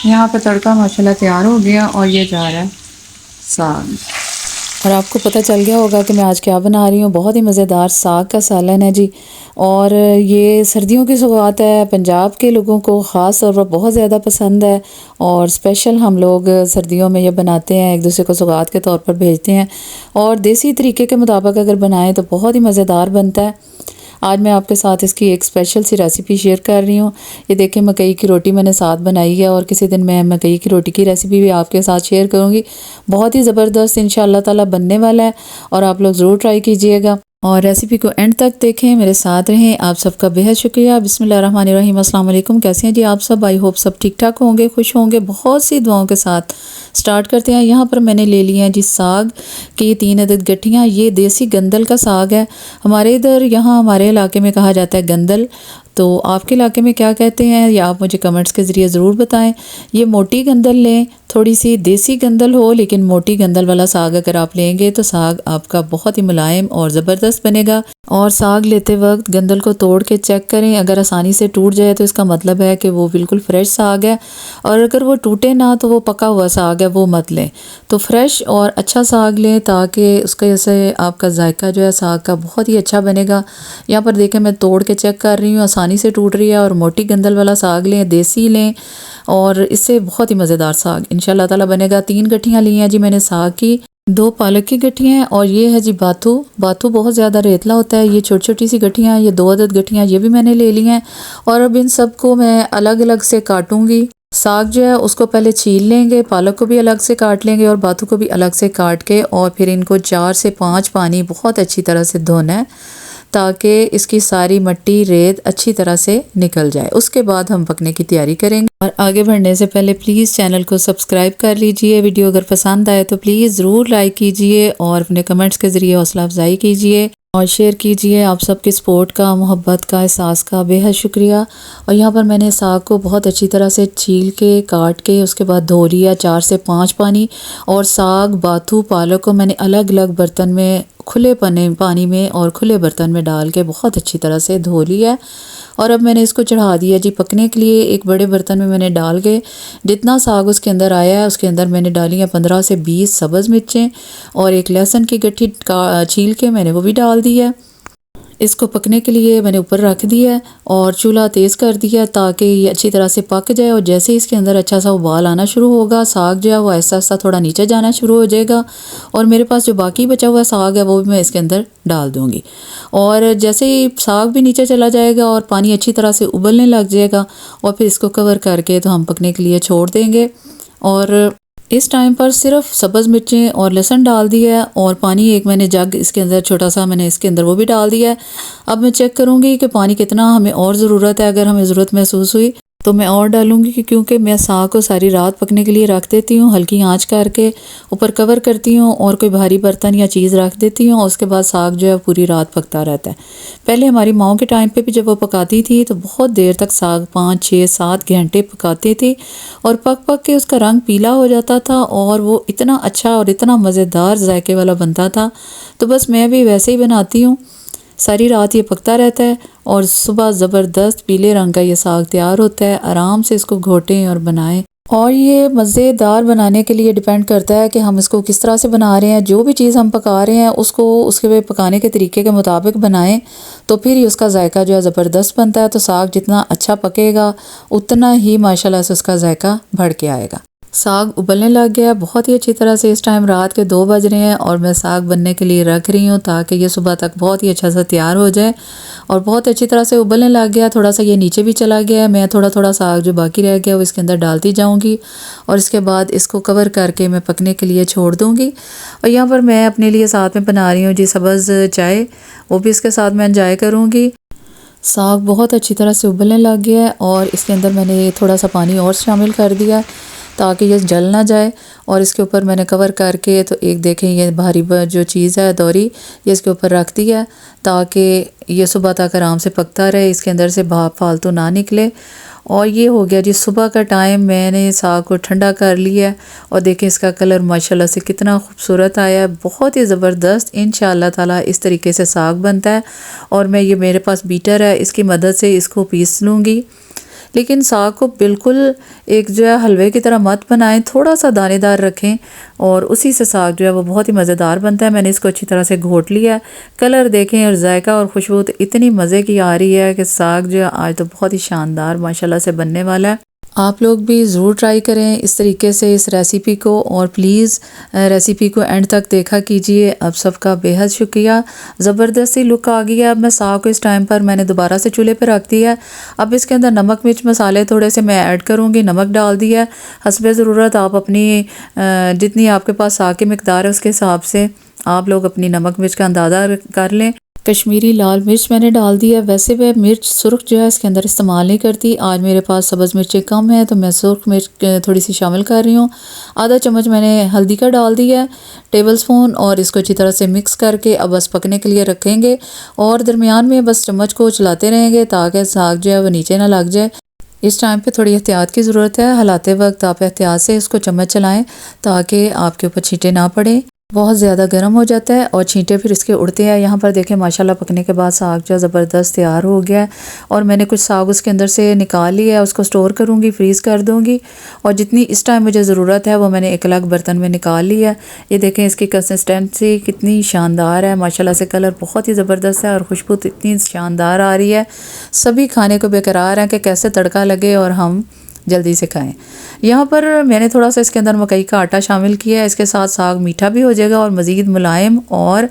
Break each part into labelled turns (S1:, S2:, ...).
S1: यहाँ पे तड़का माशाल्लाह तैयार हो गया और ये जा रहा है साग।
S2: और आपको पता चल गया होगा कि मैं आज क्या बना रही हूँ। बहुत ही मज़ेदार साग का सालन है जी। और ये सर्दियों की सौगात है, पंजाब के लोगों को ख़ास तौर पर बहुत ज़्यादा पसंद है। और स्पेशल हम लोग सर्दियों में ये बनाते हैं, एक दूसरे को सौगात के तौर पर भेजते हैं। और देसी तरीके के मुताबिक अगर बनाएं तो बहुत ही मज़ेदार बनता है। आज मैं आपके साथ इसकी एक स्पेशल सी रेसिपी शेयर कर रही हूँ। ये देखें, मकई की रोटी मैंने साथ बनाई है और किसी दिन मैं मकई की रोटी की रेसिपी भी आपके साथ शेयर करूँगी। बहुत ही ज़बरदस्त इंशाअल्लाह ताला बनने वाला है और आप लोग ज़रूर ट्राई कीजिएगा और रेसिपी को एंड तक देखें, मेरे साथ रहें। आप सबका बेहद शुक्रिया। बिस्मिल्लाहिर्रहमानिर्रहीम, अस्सलाम वालेकुम। कैसे हैं जी आप सब? आई होप सब ठीक ठाक होंगे, खुश होंगे। बहुत सी दुआओं के साथ स्टार्ट करते हैं। यहाँ पर मैंने ले लिया है जी साग की 3 अदद गठियाँ। ये देसी गंदल का साग है। हमारे इधर यहाँ हमारे इलाके में कहा जाता है गंदल। तो आपके इलाके में क्या कहते हैं या आप मुझे कमेंट्स के ज़रिए ज़रूर बताएं। ये मोटी गंदल लें, थोड़ी सी देसी गंदल हो लेकिन मोटी गंदल वाला साग अगर आप लेंगे तो साग आपका बहुत ही मुलायम और ज़बरदस्त बनेगा। और साग लेते वक्त गंदल को तोड़ के चेक करें, अगर आसानी से टूट जाए तो इसका मतलब है कि वो बिल्कुल फ्रेश साग है। और अगर वो टूटे ना तो वो पका हुआ साग है, वो मत लें। तो फ्रेश और अच्छा साग लें ताकि उसके से आपका जायका जो है साग का बहुत ही अच्छा बनेगा। यहाँ पर देखें, मैं तोड़ के चेक कर रही हूँ, आसानी से टूट रही है। और मोटी गंदल वाला साग लें, देसी लें और इससे बहुत ही मज़ेदार साग इंशाल्लाह ताला बनेगा। 3 गठियाँ ली हैं जी मैंने साग की, 2 पालक की गठियाँ हैं और ये है जी बाथू। बाथू बहुत ज़्यादा रेतला होता है। ये छोटी छोटी सी गठियाँ हैं, ये 2 अदद गठियाँ ये भी मैंने ले ली हैं। और अब इन सबको मैं अलग अलग से काटूंगी। साग जो है उसको पहले छील लेंगे, पालक को भी अलग से काट लेंगे और बाथू को भी अलग से काट के और फिर इनको 4 से 5 पानी बहुत अच्छी तरह से धोना है ताकि इसकी सारी मिट्टी रेत अच्छी तरह से निकल जाए। उसके बाद हम पकने की तैयारी करेंगे। और आगे बढ़ने से पहले प्लीज़ चैनल को सब्सक्राइब कर लीजिए। वीडियो अगर पसंद आए तो प्लीज़ ज़रूर लाइक कीजिए और अपने कमेंट्स के ज़रिए हौसला अफजाई कीजिए और शेयर कीजिए। आप सबकी सपोर्ट का, मोहब्बत का, एहसास का बेहद शुक्रिया। और यहाँ पर मैंने साग को बहुत अच्छी तरह से छील के काट के उसके बाद धो लिया 4 से 5 पानी। और साग, बाथू, पालक को मैंने अलग अलग बर्तन में खुले पानी में और खुले बर्तन में डाल के बहुत अच्छी तरह से धो लिया। और अब मैंने इसको चढ़ा दिया जी पकने के लिए। एक बड़े बर्तन में मैंने डाल के जितना साग उसके अंदर आया है उसके अंदर मैंने डाली है 15 से 20 सब्ज़ मिर्चें और एक लहसुन की गट्ठी छील के मैंने वो भी डाल दी है। इसको पकने के लिए मैंने ऊपर रख दिया है और चूल्हा तेज़ कर दिया ताकि ये अच्छी तरह से पक जाए। और जैसे ही इसके अंदर अच्छा सा उबाल आना शुरू होगा, साग जो है वो ऐसा ऐसा थोड़ा नीचे जाना शुरू हो जाएगा। और मेरे पास जो बाकी बचा हुआ साग है वो भी मैं इसके अंदर डाल दूँगी। और जैसे ही साग भी नीचे चला जाएगा और पानी अच्छी तरह से उबलने लग जाएगा और फिर इसको कवर करके तो हम पकने के लिए छोड़ देंगे। और इस टाइम पर सिर्फ सब्ज़ मिर्चें और लहसुन डाल दिया है और पानी एक मैंने जग इसके अंदर छोटा सा मैंने इसके अंदर वो भी डाल दिया है। अब मैं चेक करूँगी कि पानी कितना हमें और ज़रूरत है। अगर हमें ज़रूरत महसूस हुई तो मैं और डालूँगी क्योंकि मैं साग को सारी रात पकने के लिए रख देती हूँ, हल्की आंच करके ऊपर कवर करती हूँ और कोई भारी बर्तन या चीज़ रख देती हूँ और उसके बाद साग जो है पूरी रात पकता रहता है। पहले हमारी माओं के टाइम पे भी जब वो पकाती थी तो बहुत देर तक साग 5, 6, 7 घंटे पकाती थी और पक पक के उसका रंग पीला हो जाता था और वो इतना अच्छा और इतना मज़ेदार जायके वाला बनता था। तो बस मैं भी वैसे ही बनाती हूँ। सारी रात ये पकता रहता है और सुबह ज़बरदस्त पीले रंग का ये साग तैयार होता है। आराम से इसको घोटें और बनाएं। और ये मज़ेदार बनाने के लिए डिपेंड करता है कि हम इसको किस तरह से बना रहे हैं। जो भी चीज़ हम पका रहे हैं उसको उसके पकाने के तरीके के मुताबिक बनाएं तो फिर ही उसका जायका जो है ज़बरदस्त बनता है। तो साग जितना अच्छा पकेगा उतना ही माशाल्लाह से उसका जायका बढ़ के आएगा। साग उबलने लग गया बहुत ही अच्छी तरह से। इस टाइम रात के 2 बज रहे हैं और मैं साग बनने के लिए रख रही हूँ ताकि ये सुबह तक बहुत ही अच्छा सा तैयार हो जाए। और बहुत अच्छी तरह से उबलने लग गया। थोड़ा सा ये नीचे भी चला गया है। मैं थोड़ा थोड़ा साग जो बाकी रह गया वो इसके अंदर डालती जाऊँगी और इसके बाद इसको कवर करके मैं पकने के लिए छोड़ दूँगी। और यहाँ पर मैं अपने लिए साथ में बना रही हूँ जी सब्ज़ चाय, वो भी इसके साथ मैं एंजॉय करूँगी। साग बहुत अच्छी तरह से उबलने लग गया है और इसके अंदर मैंने थोड़ा सा पानी और शामिल कर दिया ताकि ये जल ना जाए। और इसके ऊपर मैंने कवर करके तो एक देखें ये भारी जो चीज़ है दौरी ये इसके ऊपर रख दिया ताकि ये सुबह तक आराम से पकता रहे, इसके अंदर से भाप फालतू ना निकले। और ये हो गया जी सुबह का टाइम। मैंने साग को ठंडा कर लिया और देखें इसका कलर माशाल्लाह से कितना खूबसूरत आया है, बहुत ही ज़बरदस्त। इंशाअल्लाह ताला इस तरीके से साग बनता है। और मैं ये मेरे पास बीटर है, इसकी मदद से इसको पीस लूँगी। लेकिन साग को बिल्कुल एक जो है हलवे की तरह मत बनाएं, थोड़ा सा दानेदार रखें और उसी से साग जो है वो बहुत ही मज़ेदार बनता है। मैंने इसको अच्छी तरह से घोट लिया है। कलर देखें और जायका और खुशबू तो इतनी मज़े की आ रही है कि साग जो है आज तो बहुत ही शानदार माशाल्लाह से बनने वाला है। आप लोग भी ज़रूर ट्राई करें इस तरीके से इस रेसिपी को, और प्लीज़ रेसिपी को एंड तक देखा कीजिए। अब सबका बेहद शुक्रिया। ज़बरदस्ती लुक आ गई है। अब मैं साग को इस टाइम पर मैंने दोबारा से चूल्हे पर रख दिया है। अब इसके अंदर नमक मिर्च मसाले थोड़े से मैं ऐड करूँगी। नमक डाल दिया है हस्बे ज़रूरत। आप अपनी जितनी आपके पास साग की मिकदार है उसके हिसाब से आप लोग अपनी नमक मिर्च का अंदाज़ा कर लें। कश्मीरी लाल मिर्च मैंने डाल दिया। वैसे मैं मिर्च सुर्ख जो है इसके अंदर इस्तेमाल नहीं करती। आज मेरे पास सब्ज़ मिर्चें कम है तो मैं सुर्ख मिर्च थोड़ी सी शामिल कर रही हूँ। आधा चम्मच मैंने हल्दी का डाल दिया है, टेबल स्पून, और इसको अच्छी तरह से मिक्स करके अब बस पकने के लिए रखेंगे और दरमियान में बस चम्मच को चलाते रहेंगे ताकि साग जो है वो नीचे ना लग जाए। इस टाइम पे थोड़ी एहतियात की ज़रूरत है। हिलाते वक्त आप एहतियात से इसको चम्मच चलाएं ताकि आपके ऊपर छींटे ना पड़े। बहुत ज़्यादा गर्म हो जाता है और छींटे फिर इसके उड़ते हैं। यहाँ पर देखें माशाल्लाह पकने के बाद साग जो ज़बरदस्त तैयार हो गया है और मैंने कुछ साग उसके अंदर से निकाल लिया है। उसको स्टोर करूँगी, फ्रीज़ कर दूँगी और जितनी इस टाइम मुझे ज़रूरत है वो मैंने एक अलग बर्तन में निकाल लिया है। ये देखें इसकी कंसिस्टेंसी कितनी शानदार है माशाल्लाह से। कलर बहुत ही ज़बरदस्त है और खुशबू इतनी शानदार आ रही है। सभी खाने को बेकरार हैं कि कैसे तड़का लगे और हम जल्दी से खाएं। यहाँ पर मैंने थोड़ा सा इसके अंदर मकई का आटा शामिल किया है। इसके साथ साग मीठा भी हो जाएगा और मज़ीद मुलायम और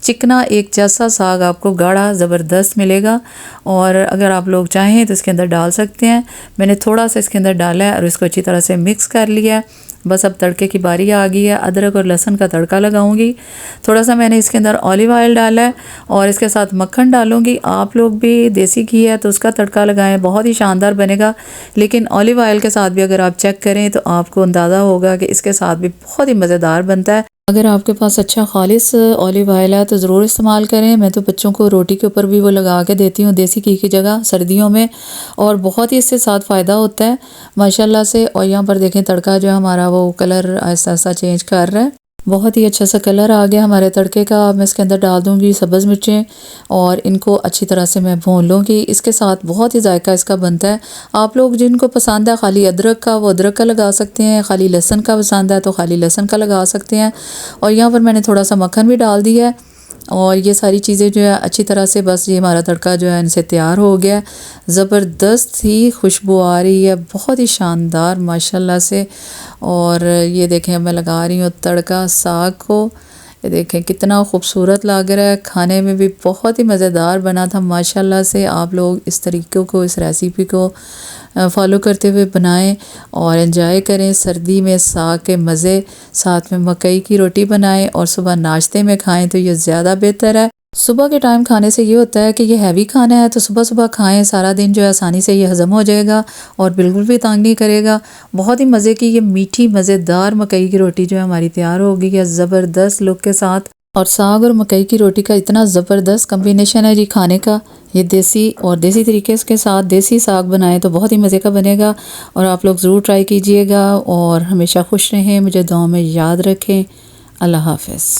S2: चिकना एक जैसा साग आपको गाढ़ा ज़बरदस्त मिलेगा। और अगर आप लोग चाहें तो इसके अंदर डाल सकते हैं। मैंने थोड़ा सा इसके अंदर डाला है और इसको अच्छी तरह से मिक्स कर लिया है। बस अब तड़के की बारी आ गई है। अदरक और लहसुन का तड़का लगाऊंगी। थोड़ा सा मैंने इसके अंदर ऑलिव ऑयल डाला है और इसके साथ मक्खन डालूंगी। आप लोग भी देसी घी है तो उसका तड़का लगाएं, बहुत ही शानदार बनेगा। लेकिन ऑलिव ऑयल के साथ भी अगर आप चेक करें तो आपको अंदाज़ा होगा कि इसके साथ भी बहुत ही मज़ेदार बनता है। अगर आपके पास अच्छा खालिस ऑलिव ऑयल है तो ज़रूर इस्तेमाल करें। मैं तो बच्चों को रोटी के ऊपर भी वो लगा के देती हूँ देसी घी की जगह सर्दियों में, और बहुत ही इससे साथ फ़ायदा होता है माशाल्लाह से। और यहाँ पर देखें तड़का जो हमारा वो कलर ऐसा ऐसा चेंज कर रहा है। बहुत ही अच्छा सा कलर आ गया हमारे तड़के का। मैं इसके अंदर डाल दूंगी सब्ज़ मिर्चें और इनको अच्छी तरह से मैं भून लूँगी। इसके साथ बहुत ही जायका इसका बनता है। आप लोग जिनको पसंद है खाली अदरक का वो अदरक का लगा सकते हैं, खाली लहसुन का पसंद है तो खाली लहसुन का लगा सकते हैं। और यहाँ पर मैंने थोड़ा सा मक्खन भी डाल दिया है और ये सारी चीज़ें जो है अच्छी तरह से बस ये हमारा तड़का जो है इनसे तैयार हो गया। ज़बरदस्त ही खुशबू आ रही है, बहुत ही शानदार माशाल्लाह से। और ये देखें मैं लगा रही हूँ तड़का साग को। ये देखें कितना खूबसूरत लग रहा है, खाने में भी बहुत ही मज़ेदार बना था माशाल्लाह से। आप लोग इस तरीक़ों को, इस रेसिपी को फॉलो करते हुए बनाएं और एंजॉय करें। सर्दी में साग के मज़े, साथ में मकई की रोटी बनाएं और सुबह नाश्ते में खाएं तो ये ज़्यादा बेहतर है। सुबह के टाइम खाने से ये होता है कि ये हैवी खाना है तो सुबह सुबह खाएं, सारा दिन जो है आसानी से ये हज़म हो जाएगा और बिल्कुल भी तंग नहीं करेगा। बहुत ही मज़े की ये मीठी मज़ेदार मकई की रोटी जो है हमारी तैयार हो गई है ज़बरदस्त लुक के साथ। और साग और मकई की रोटी का इतना ज़बरदस्त कम्बिनेशन है जी खाने का। ये देसी और देसी तरीके के साथ देसी साग बनाएं तो बहुत ही मज़े का बनेगा और आप लोग ज़रूर ट्राई कीजिएगा। और हमेशा खुश रहें, मुझे दुआ में याद रखें। अल्लाह हाफ़िज़।